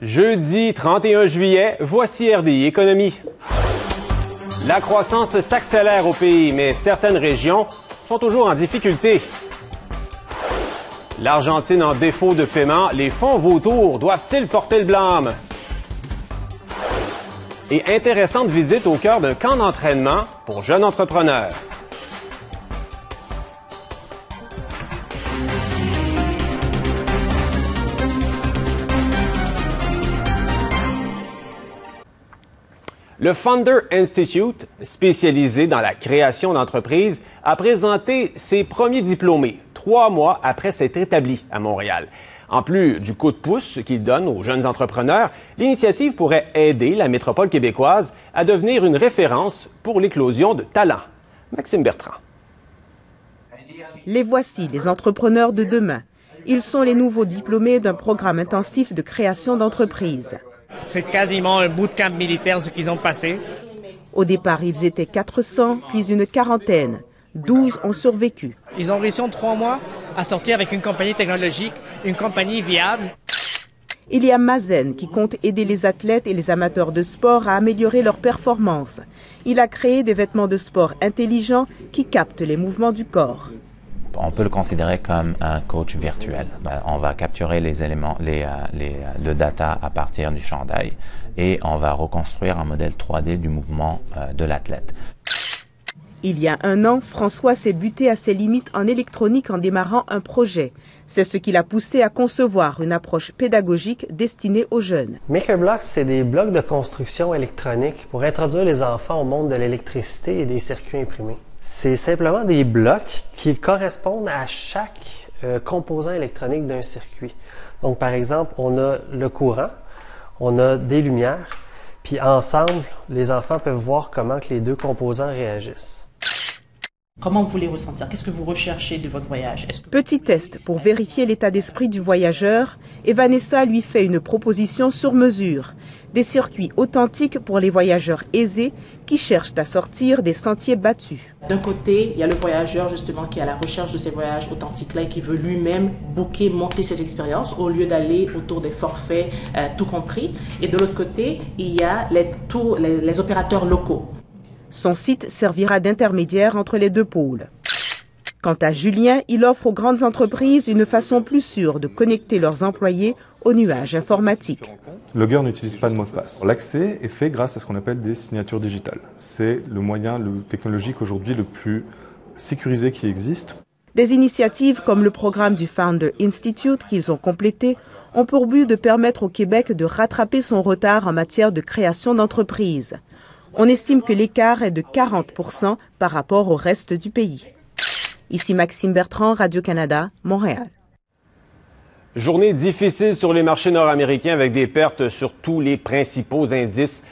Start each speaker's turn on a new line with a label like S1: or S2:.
S1: Jeudi 31 juillet, voici RDI Économie. La croissance s'accélère au pays, mais certaines régions sont toujours en difficulté. L'Argentine en défaut de paiement, les fonds vautours doivent-ils porter le blâme? Et intéressante visite au cœur d'un camp d'entraînement pour jeunes entrepreneurs. Le Founder Institute, spécialisé dans la création d'entreprises, a présenté ses premiers diplômés 3 mois après s'être établi à Montréal. En plus du coup de pouce qu'il donne aux jeunes entrepreneurs, l'initiative pourrait aider la métropole québécoise à devenir une référence pour l'éclosion de talents. Maxime Bertrand.
S2: Les voici, les entrepreneurs de demain. Ils sont les nouveaux diplômés d'un programme intensif de création d'entreprises.
S3: C'est quasiment un bootcamp militaire ce qu'ils ont passé.
S2: Au départ, ils étaient 400, puis une quarantaine. 12 ont survécu.
S3: Ils ont réussi en 3 mois à sortir avec une compagnie technologique, une compagnie viable.
S2: Il y a Mazen qui compte aider les athlètes et les amateurs de sport à améliorer leur performance. Il a créé des vêtements de sport intelligents qui captent les mouvements du corps.
S4: On peut le considérer comme un coach virtuel. On va capturer les éléments, le data à partir du chandail et on va reconstruire un modèle 3D du mouvement de l'athlète.
S2: Il y a 1 an, François s'est buté à ses limites en électronique en démarrant un projet. C'est ce qui l'a poussé à concevoir une approche pédagogique destinée aux jeunes.
S5: MakerBlocks, c'est des blocs de construction électronique pour introduire les enfants au monde de l'électricité et des circuits imprimés. C'est simplement des blocs qui correspondent à chaque composant électronique d'un circuit. Donc, par exemple, on a le courant, on a des lumières, puis ensemble, les enfants peuvent voir comment que les 2 composants réagissent.
S6: Comment vous voulez ressentir? Qu'est-ce que vous recherchez de votre voyage?
S2: Petit test pour vérifier l'état d'esprit du voyageur, et Vanessa lui fait une proposition sur mesure. Des circuits authentiques pour les voyageurs aisés qui cherchent à sortir des sentiers battus.
S6: D'un côté, il y a le voyageur justement qui est à la recherche de ces voyages authentiques-là et qui veut lui-même booker, monter ses expériences au lieu d'aller autour des forfaits tout compris. Et de l'autre côté, il y a les opérateurs locaux.
S2: Son site servira d'intermédiaire entre les 2 pôles. Quant à Julien, il offre aux grandes entreprises une façon plus sûre de connecter leurs employés au nuage informatique.
S7: Le logueur n'utilise pas de mot de passe. L'accès est fait grâce à ce qu'on appelle des signatures digitales. C'est le moyen technologique aujourd'hui le plus sécurisé qui existe.
S2: Des initiatives comme le programme du Founder Institute qu'ils ont complété ont pour but de permettre au Québec de rattraper son retard en matière de création d'entreprises. On estime que l'écart est de 40% par rapport au reste du pays. Ici Maxime Bertrand, Radio-Canada, Montréal.
S1: Journée difficile sur les marchés nord-américains avec des pertes sur tous les principaux indices.